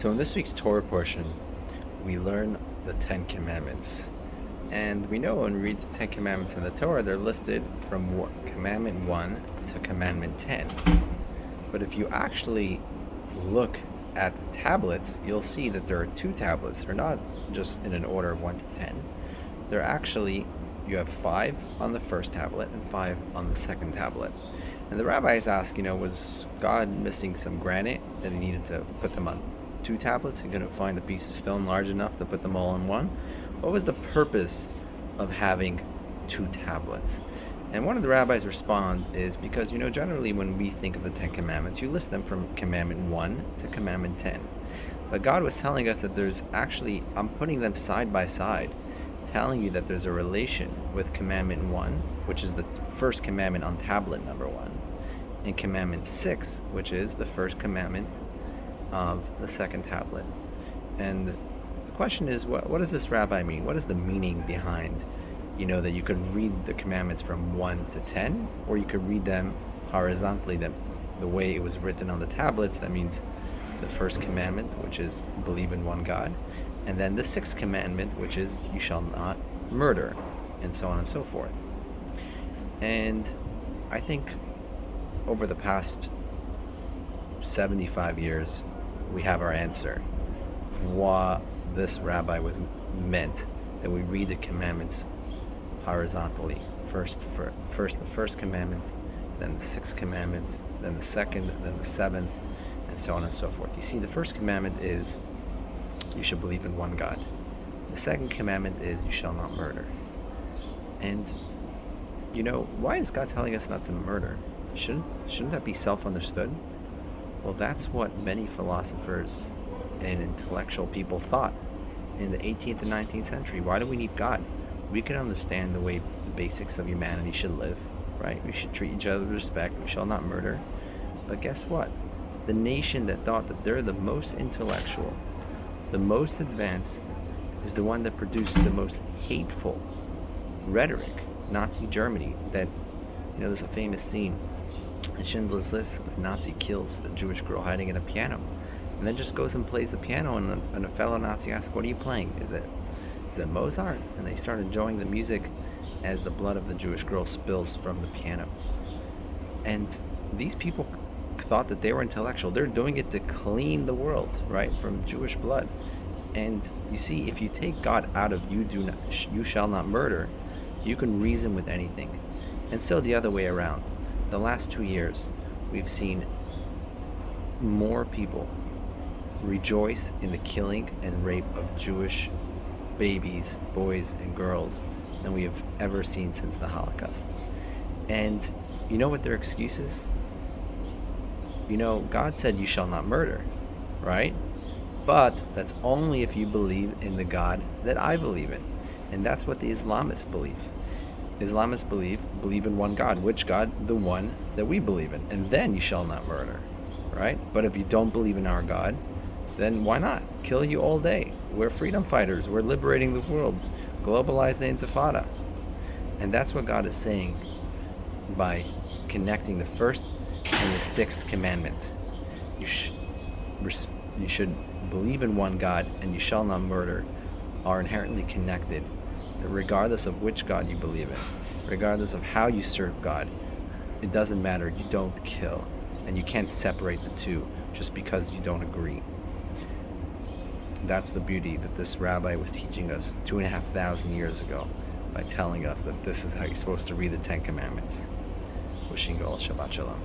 So in this week's Torah portion, we learn the Ten Commandments. And we know when we read the Ten Commandments in the Torah, they're listed from Commandment 1 to Commandment 10. But if you actually look at the tablets, you'll see that there are two tablets. They're not just in an order of 1 to 10. They're actually, you have 5 on the first tablet and 5 on the second tablet. And the rabbis ask, was God missing some granite that he needed to put them on 2 tablets? He couldn't find a piece of stone large enough to put them all in one? What was the purpose of having 2 tablets? And one of the rabbis respond is because, generally when we think of the 10 Commandments, you list them from Commandment 1 to Commandment 10. But God was telling us that there's actually, I'm putting them side by side, telling you that there's a relation with Commandment 1, which is the first commandment on tablet number 1, and Commandment 6, which is the first commandment of the second tablet. And the question is, what does this rabbi mean? What is the meaning behind, that you could read the commandments from 1 to 10, or you could read them horizontally, the way it was written on the tablets? That means the first commandment, which is believe in one God, and then the 6th commandment, which is you shall not murder, and so on and so forth. And I think over the past 75 years, we have our answer of what this rabbi was meant, that we read the commandments horizontally. First the first commandment, then the 6th commandment, then the 2nd, then the 7th, and so on and so forth. You see, the first commandment is you should believe in one God. The 2nd commandment is you shall not murder. And why is God telling us not to murder? Shouldn't that be self-understood? Well, that's what many philosophers and intellectual people thought in the 18th and 19th century. Why do we need God? We can understand the way the basics of humanity should live, right? We should treat each other with respect. We shall not murder. But guess what? The nation that thought that they're the most intellectual, the most advanced, is the one that produced the most hateful rhetoric. Nazi Germany. That, there's a famous scene in Schindler's List. A Nazi kills a Jewish girl hiding in a piano, and then just goes and plays the piano, and a fellow Nazi asks, "What are you playing? Is it Mozart?" And they start enjoying the music as the blood of the Jewish girl spills from the piano. And these people thought that they were intellectual. They're doing it to clean the world, right, from Jewish blood. And you see, if you take God out of you shall not murder, you can reason with anything. And so the other way around. The last 2 years, we've seen more people rejoice in the killing and rape of Jewish babies, boys, and girls than we have ever seen since the Holocaust. And you know what their excuse is? God said you shall not murder, right? But that's only if you believe in the God that I believe in. And that's what the Islamists believe. Islamists believe in one God. Which God? The one that we believe in. And then you shall not murder, right? But if you don't believe in our God, then why not? Kill you all day. We're freedom fighters. We're liberating the world. Globalize the Intifada. And that's what God is saying by connecting the first and the 6th commandment. You should believe in one God, and you shall not murder, are inherently connected, regardless of which God you believe in, regardless of how you serve God. It doesn't matter. You don't kill, and you can't separate the two just because you don't agree. That's the beauty that this rabbi was teaching us 2,500 years ago by telling us that this is how you're supposed to read the 10 Commandments. Wishing you all Shabbat Shalom.